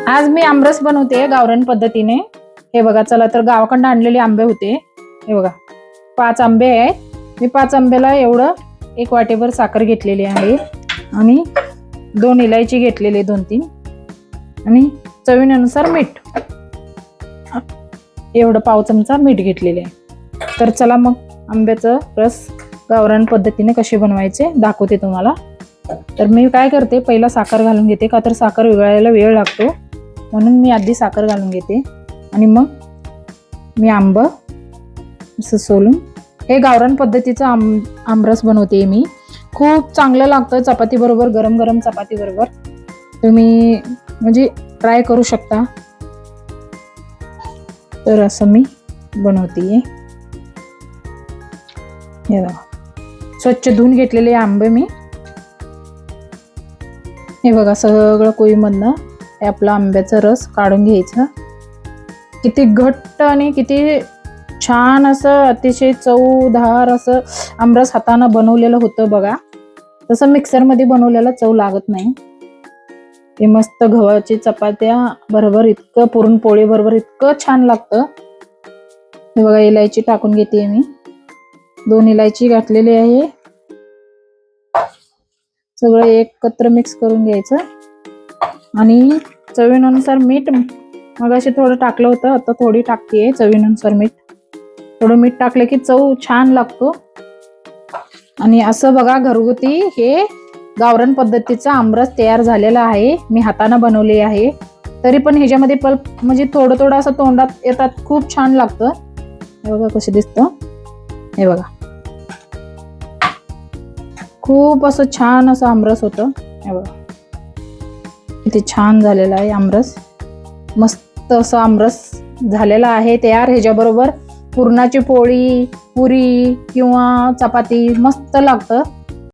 आज मी आमरस बनवते गावरान पद्धतीने। हे बघा, चला तर गावाकडून आणलेले आंबे होते। हे बघा 5 आंबे आहेत। मी 5 आंब्याला एवढं 1 वाटीभर साखर घेतलेली आहे आणि 2 इलायची घेतलेली 2-3 आणि चवीनुसार मीठ, एवढं पाव चमचा मीठ घेतलेले आहे। तर चला मग आंब्याचं रस गावरान पद्धतीने कसे बनवायचे दाखवते तुम्हाला। तर मी काय करते, पहिला साखर घालून घेते, का तर साखर विरघळायला वेळ लागतो, म्हणून मी आधी साखर घालून घेते आणि मग मी आंब असं सोलून हे गावरान पद्धतीचं आमरस बनवते मी। खूप चांगलं लागतं चपाती बरोबर, गरम गरम चपाती बरोबर तुम्ही म्हणजे ट्राय करू शकता। तर असं मी बनवते। हे बघा, स्वच्छ धुवून घेतलेले आंबे मी, हे बघा सगळं कोळीमधनं हे आपलं आंब्याचा रस काढून घ्यायचा। किती घट्ट आणि किती छान असं अतिशय चवदार असं आमरस हाताने बनवलेलं होतं बघा। तसं मिक्सर मध्ये बनवलेला चव लागत नाही। ते मस्त गव्हाची चपात्या बरोबर, इतकं पुरणपोळी बरोबर इतकं छान लागतं। हे बघा, इलायची टाकून घेते मी, 2 इलायची घातलेली आहे। सगळं एकत्र मिक्स करून घ्यायचं आणि चवीनुसार मीठ, मगाशी थोडं टाकलं होतं, आता थोडी टाकते चवीनुसार मीठ। थोडं मीठ टाकलं की चव छान लागतो। आणि असं बघा, घरगुती हे गावरान पद्धतीचा आमरस तयार झालेला आहे। मी हाताने बनवले आहे, तरी पण ह्याच्यामध्ये पल्प म्हणजे थोडं थोडं असं तोंडात येतात, खूप छान लागतं। हे बघा कसं दिसतं, हे बघा खूप असं छान असं आमरस होतं। हे बघा किती छान झालेला आहे आमरस, मस्त असं आमरस झालेला आहे तयार। ह्याच्याबरोबर पुरणाची पोळी, पुरी किंवा चपाती मस्त लागतं।